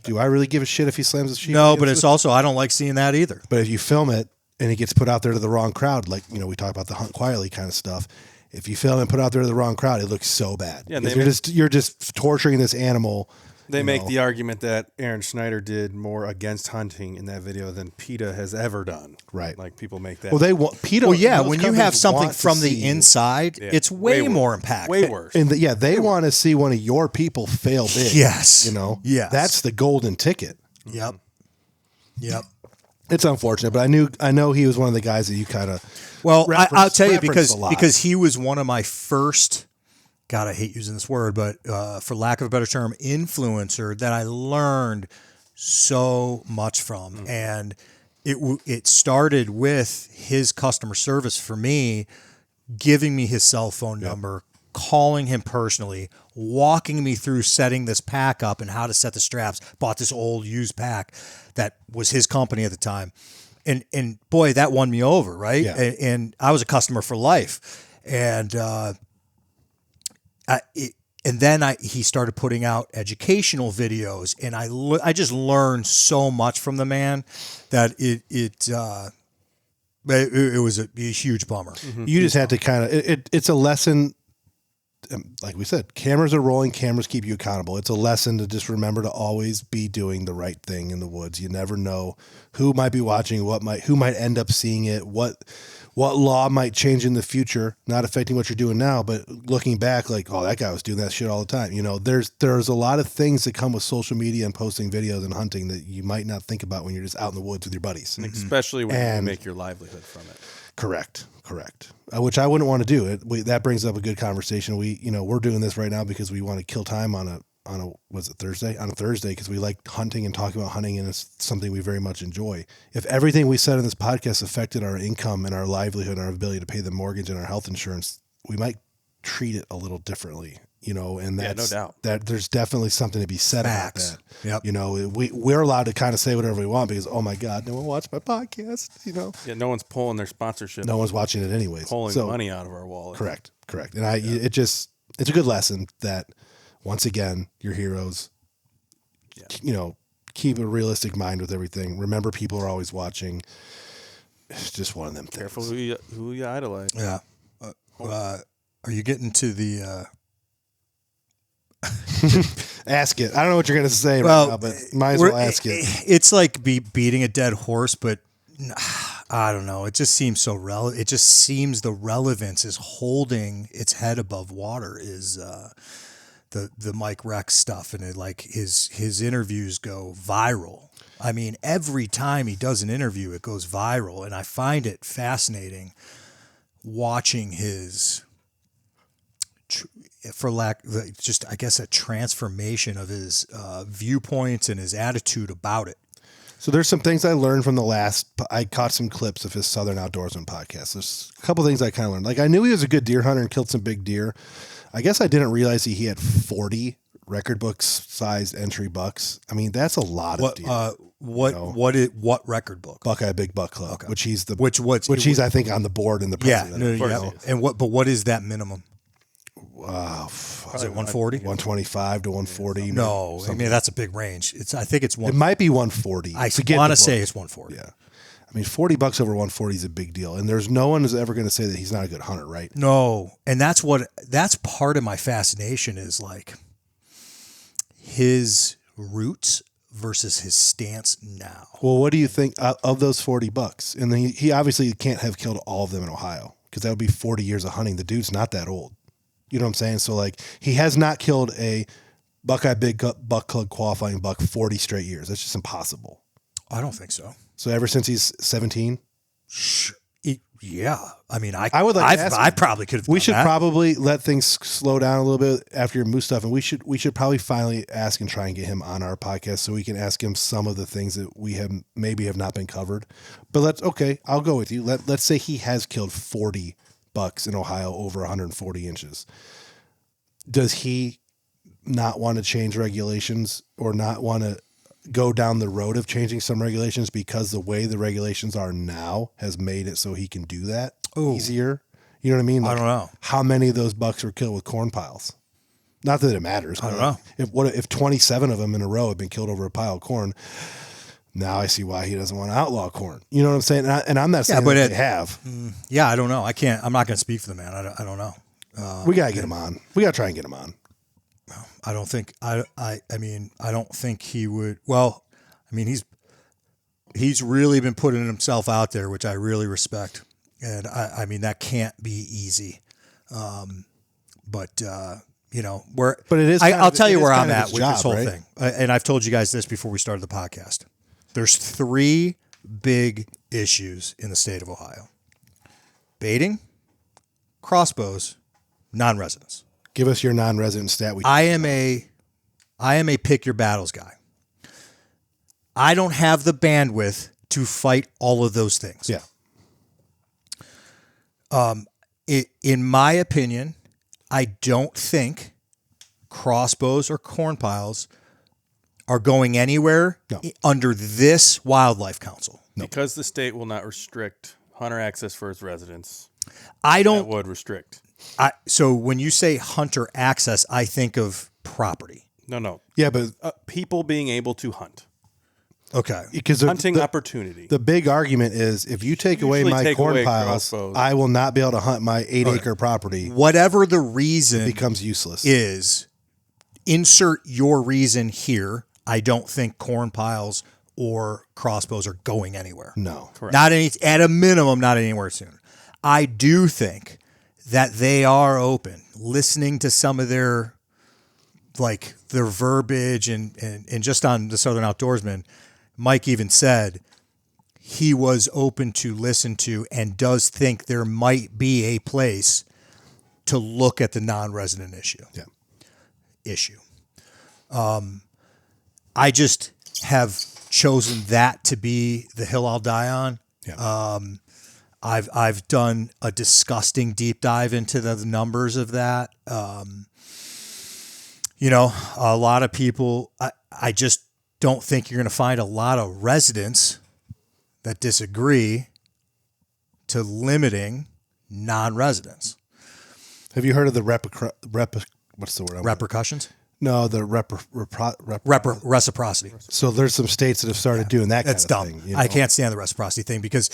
do I really give a shit if he slams the sheep? No, but it's also, I don't like seeing that either. But if you film it and it gets put out there to the wrong crowd, like, we talk about the hunt quietly kind of stuff. If you film and put it out there to the wrong crowd, it looks so bad. Yeah, you're just torturing this animal. They make the argument that Aaron Snyder did more against hunting in that video than PETA has ever done. Right. Like, people make that. Well, they want PETA. Well, yeah, when you have something from the inside, it's way more impactful. Way worse. And they want to see one of your people fail big. Yes. Yes. That's the golden ticket. Yep. It's unfortunate, but I know he was one of the guys that you kind of. Well, I'll tell you, because he was one of my first. God, I hate using this word, but for lack of a better term, influencer that I learned so much from. And it started with his customer service for me, giving me his cell phone number, calling him personally, walking me through setting this pack up and how to set the straps. Bought this old used pack that was his company at the time. and boy, that won me over, right? Yeah. And I was a customer for life, and he started putting out educational videos, and I just learned so much from the man that it was a huge bummer. You just had to kind of, it's a lesson. Like we said, cameras are rolling, cameras keep you accountable. It's a lesson to just remember to always be doing the right thing in the woods. You never know who might be watching, who might end up seeing it, what law might change in the future, not affecting what you're doing now, but looking back like, oh, that guy was doing that shit all the time. You know, there's a lot of things that come with social media and posting videos and hunting that you might not think about when you're just out in the woods with your buddies. Especially when you make your livelihood from it. Correct. Which I wouldn't want to do. That brings up a good conversation. We're doing this right now because we want to kill time on a Thursday? On a Thursday, because we like hunting and talking about hunting, and it's something we very much enjoy. If everything we said in this podcast affected our income and our livelihood and our ability to pay the mortgage and our health insurance, we might treat it a little differently. And that's, no doubt that there's definitely something to be said Facts. about that. Yep. We're allowed to kind of say whatever we want because, oh my God, no one watched my podcast, Yeah, no one's pulling their sponsorship. No one's watching it anyways. Pulling money out of our wallet. Correct. And it's a good lesson that once again, your heroes, keep a realistic mind with everything. Remember, people are always watching. It's just one of them things. Careful who you idolize. Yeah. Are you getting to the... Ask it. I don't know what you're going to say right now, but might as well ask it. It's like beating a dead horse, but I don't know. It just seems so relevant. It just seems the relevance is holding its head above water is the Mike Rex stuff, and his interviews go viral. I mean, every time he does an interview, it goes viral, and I find it fascinating watching his. A transformation of his viewpoints and his attitude about it. So there's some things I learned from I caught some clips of his Southern Outdoorsman podcast. There's a couple things I kind of learned. Like I knew he was a good deer hunter and killed some big deer. I guess I didn't realize he had 40 record books sized entry bucks. I mean, that's a lot of deer. What record book? Buckeye Big Buck Club, okay. Which he's I think on the board in the president. Yeah. But what is that minimum? Is it 140? 125 to 140? No, I mean that's a big range. I think it's one. It might be 140. I want to say it's 140. Yeah, I mean $40 over 140 is a big deal, and there's no one who's ever going to say that he's not a good hunter, right? No, and that's part of my fascination is like his roots versus his stance now. Well, what do you think of those $40? And then he obviously can't have killed all of them in Ohio because that would be 40 years of hunting. The dude's not that old. You know what I'm saying? So like he has not killed a Buckeye Big Buck Club qualifying buck 40 straight years. That's just impossible. I don't think so. So ever since he's 17? Yeah. I mean, I probably could have. We should probably let things slow down a little bit after your moose stuff. And we should probably finally ask and try and get him on our podcast so we can ask him some of the things that we have not been covered. But I'll go with you. Let's say he has killed 40 bucks in Ohio over 140 inches. Does he not want to change regulations or not want to go down the road of changing some regulations because the way the regulations are now has made it so he can do that easier? You know what I mean? I don't know. How many of those bucks were killed with corn piles? Not that it matters. I don't know. If 27 of them in a row have been killed over a pile of corn, now I see why he doesn't want to outlaw corn. You know what I'm saying? And I'm not saying that they have. Yeah, I don't know. I'm not going to speak for the man. I don't know. We got to get him on. We got to try and get him on. I don't think I don't think he would. Well, I mean, he's really been putting himself out there, which I really respect. And I mean, that can't be easy. But it is. I'll tell you where I'm at with this whole thing. And I've told you guys this before we started the podcast. There's 3 big issues in the state of Ohio: baiting, crossbows, non-residents. Give us your non-resident stat. I am a pick your battles guy. I don't have the bandwidth to fight all of those things. Yeah. In my opinion, I don't think crossbows or corn piles are going anywhere under this wildlife council. Because the state will not restrict hunter access for its residents, I that don't. would restrict. So when you say hunter access, I think of property. No. Yeah, but People being able to hunt. Okay. because Hunting opportunity. the big argument is if you take away Usually my take corn away piles, crossbows. I will not be able to hunt my 8-acre property. Whatever the reason Becomes useless. is, insert your reason here. I don't think corn piles or crossbows are going anywhere. No. Correct. Not any, at a minimum, not anywhere soon. I do think that they are open, listening to some of their verbiage and just on the Southern Outdoorsman, Mike even said he was open to listen to and does think there might be a place to look at the non-resident issue. I just have chosen that to be the hill I'll die on. Yeah. I've done a disgusting deep dive into the numbers of that. A lot of people, I just don't think you're going to find a lot of residents that disagree to limiting non-residents. Have you heard of the what's the word? Repercussions? No, the Reciprocity. So there's some states that have started doing that. That's kind of dumb. thing, you I know? can't stand the reciprocity thing because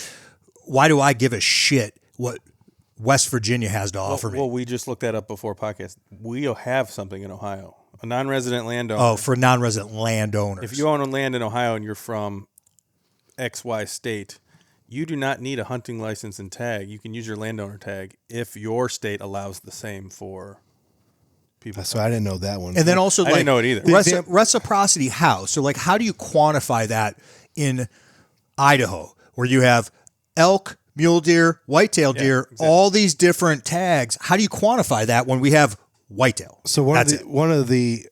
why do I give a shit what West Virginia has to offer me? Well, we just looked that up before podcast. We have something in Ohio. A non-resident landowner. Oh, for non-resident landowners. If you own land in Ohio and you're from XY state, you do not need a hunting license and tag. You can use your landowner tag if your state allows the same for people. So I didn't know that one. And then also, I didn't know it either. Reciprocity how? So, how do you quantify that in Idaho, where you have elk, mule deer, whitetail deer, exactly. all these different tags? How do you quantify that when we have whitetail? So one of the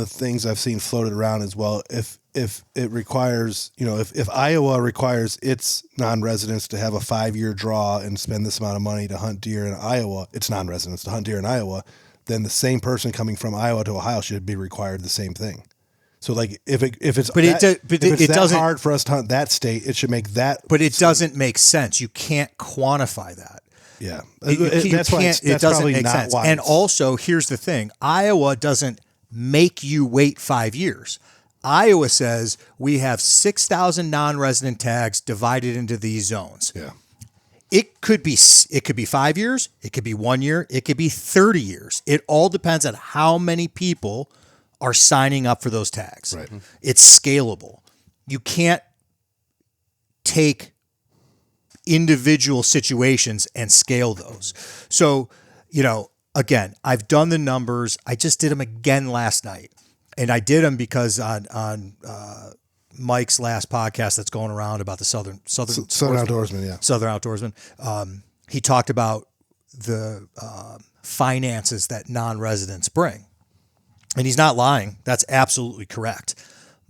things I've seen floated around as well, if it requires, if Iowa requires its non-residents to have a 5-year draw and spend this amount of money to hunt deer in Iowa, its non-residents to hunt deer in Iowa, then the same person coming from Iowa to Ohio should be required the same thing. So if it's that hard for us to hunt that state, it should make that. But it doesn't make sense. You can't quantify that. Yeah, That's why it doesn't make sense. Wise. And also, here's the thing: Iowa doesn't make you wait 5 years. Iowa says we have 6,000 non-resident tags divided into these zones. Yeah. It could be 5 years, it could be 1 year, it could be 30 years. It all depends on how many people are signing up for those tags. Right. It's scalable. You can't take individual situations and scale those. So, again, I've done the numbers. I just did them again last night. And I did them because on Mike's last podcast that's going around about the Southern Outdoorsman, yeah. Southern Outdoorsman. He talked about the finances that non-residents bring. And he's not lying. That's absolutely correct.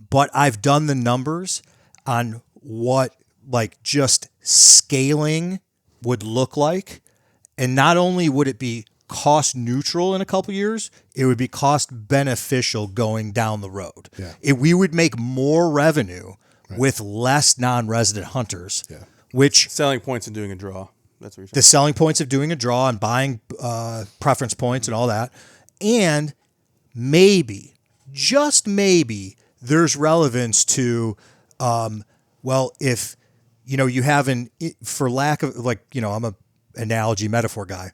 But I've done the numbers on what just scaling would look like. And not only would it be cost neutral in a couple years, it would be cost beneficial going down the road. Yeah. We would make more revenue with less non-resident hunters, which Selling points and doing a draw. That's what you're saying. the selling points of doing a draw and buying preference points and all that. And maybe, just maybe, there's relevance to, if, you have for lack of, I'm a analogy metaphor guy.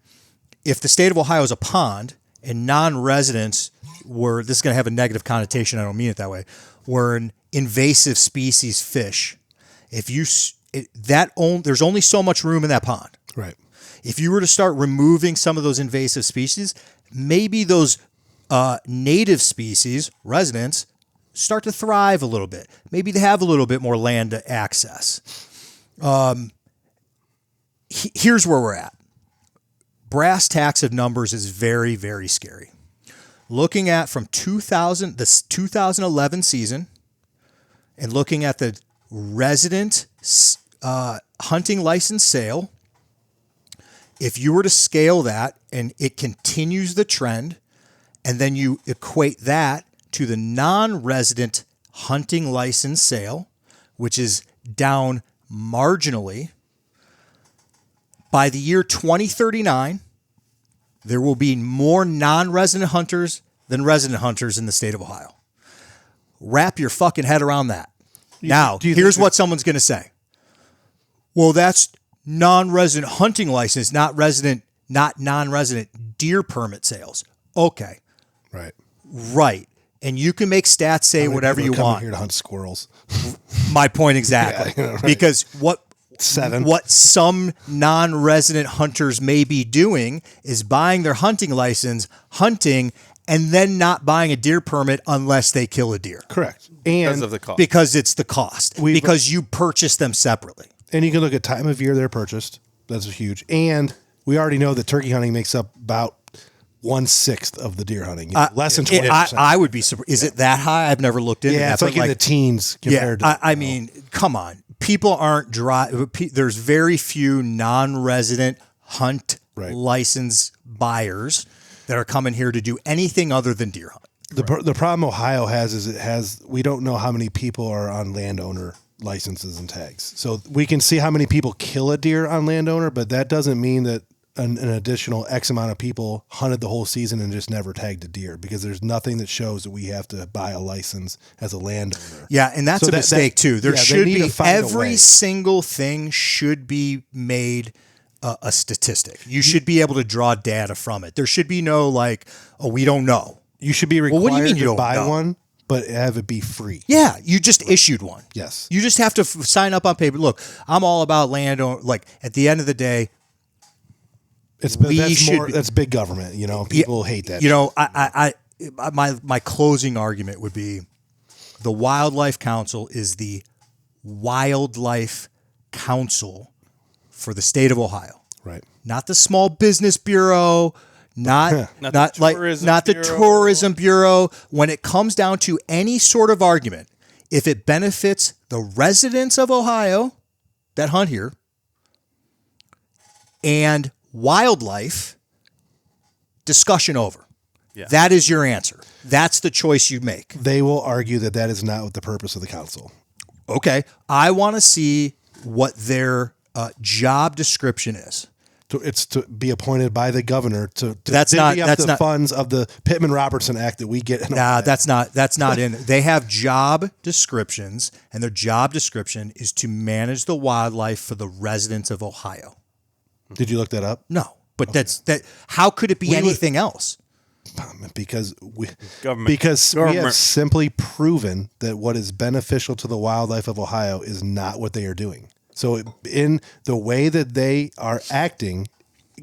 If the state of Ohio is a pond and non-residents were, this is going to have a negative connotation, I don't mean it that way, were an invasive species fish, there's only so much room in that pond. Right. If you were to start removing some of those invasive species, maybe those native species, residents, start to thrive a little bit. Maybe they have a little bit more land to access. Here's where we're at. Brass tacks of numbers is very, very scary. Looking at from 2011 season and looking at the resident hunting license sale, if you were to scale that and it continues the trend, and then you equate that to the non-resident hunting license sale, which is down marginally. By the year 2039, there will be more non-resident hunters than resident hunters in the state of Ohio. Wrap your fucking head around that. Now, here's what someone's going to say. Well, that's non-resident hunting license, not non-resident deer permit sales. Okay. Right. And you can make stats say whatever you want. Here to hunt squirrels. My point exactly. Yeah, right. Because what some non-resident hunters may be doing is buying their hunting license, hunting, and then not buying a deer permit unless they kill a deer. Correct. And because of the cost. Because it's the cost. Because you purchase them separately. And you can look at time of year they're purchased. That's huge. And we already know that turkey hunting makes up about 1/6 of the deer hunting. Less than 20%. I would be surprised. Is it that high? I've never looked into that. Yeah, it's like in the teens compared to... I mean, come on. People aren't dry. There's very few non-resident hunt license buyers that are coming here to do anything other than deer hunt. The problem Ohio has is we don't know how many people are on landowner licenses and tags. So we can see how many people kill a deer on landowner, but that doesn't mean that an additional X amount of people hunted the whole season and just never tagged a deer, because there's nothing that shows that we have to buy a license as a landowner. Yeah, and that's a mistake too. There should be every single thing should be made a statistic. You should be able to draw data from it. There should be no we don't know. You should be required to buy one, but have it be free. Yeah, you just issued one. Yes. You just have to sign up on paper. Look, I'm all about landowner. At the end of the day, that's big government. People hate that. My closing argument would be the Wildlife Council is the Wildlife Council for the state of Ohio. Right. Not the Small Business Bureau, not the Tourism Bureau. When it comes down to any sort of argument, if it benefits the residents of Ohio that hunt here and wildlife, discussion over. Yeah. That is your answer. That's the choice you make. They will argue that is not the purpose of the council. Okay. I want to see what their job description is. It's to be appointed by the governor to that's not funds of the Pittman-Robertson Act that we get. That's not in. They have job descriptions, and their job description is to manage the wildlife for the residents of Ohio. Did you look that up? No, but okay. How could it be anything else? Because we have simply proven that what is beneficial to the wildlife of Ohio is not what they are doing. So in the way that they are acting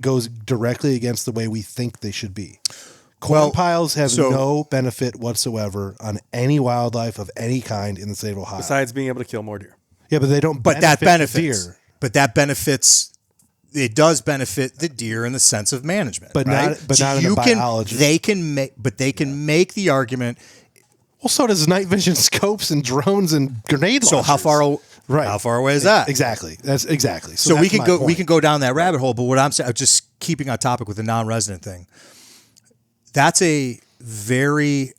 goes directly against the way we think they should be. Corn piles have no benefit whatsoever on any wildlife of any kind in the state of Ohio. Besides being able to kill more deer. Yeah, but they don't that benefits deer. But that benefits... It does benefit the deer in the sense of management, but right? not in the biology. They can make the argument. Well, so does night vision scopes and drones and grenade launchers. So how far away is that? Exactly. That's exactly. So we can go down that rabbit hole. But what I'm saying, just keeping on topic with the non-resident thing, that's a very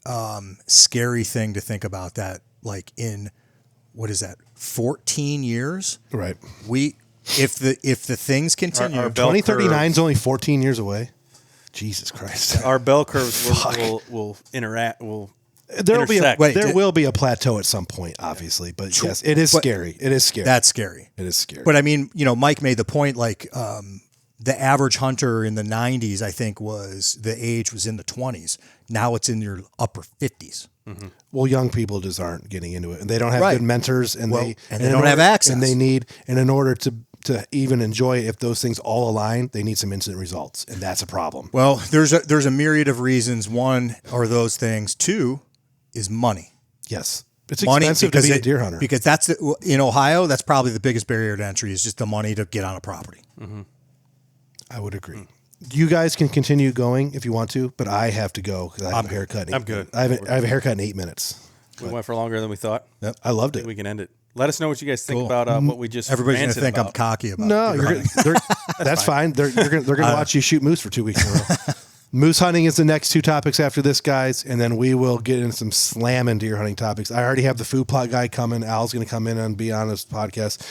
scary thing to think about. That in 14 years, right? If the things continue, our 2039 is only 14 years away. Jesus Christ! Our bell curves will interact. There will be a plateau at some point, obviously, but yes, it is scary. It is scary. That's scary. It is scary. But I mean, Mike made the point. The average hunter in the 90s, I think, the age was in the 20s. Now it's in your upper 50s. Mm-hmm. Well, young people just aren't getting into it, and they don't have good mentors, and they don't have access, and in order to even enjoy it, if those things all align, they need some instant results, and that's a problem. Well, there's a myriad of reasons. One are those things. Two is money. Yes, it's expensive to be a deer hunter, because in Ohio, that's probably the biggest barrier to entry is just the money to get on a property. Mm-hmm. I would agree. You guys can continue going if you want to, but I have to go because I have a haircut. I'm good. I have a haircut in 8 minutes. We went for longer than we thought. Yep. I loved it. We can end it. Let us know what you guys think about what we just. Everybody's going to think I'm cocky about. No, that's fine. They're going to watch you shoot moose for 2 weeks in a row. Moose hunting is the next 2 topics after this, guys, and then we will get into some slamming deer hunting topics. I already have the food plot guy coming. Al's going to come in and be on this podcast.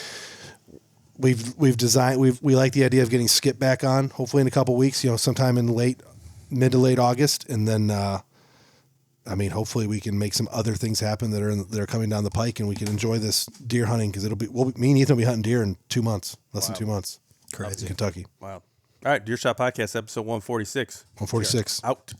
we've designed we like the idea of getting Skip back on. Hopefully in a couple weeks. Sometime in mid to late August, and then. Hopefully we can make some other things happen that are coming down the pike, and we can enjoy this deer hunting because me and Ethan will be hunting deer in 2 months, less than 2 months. Crazy. In Kentucky. Wow. All right, Deer Shot Podcast, episode 146. 146. Out.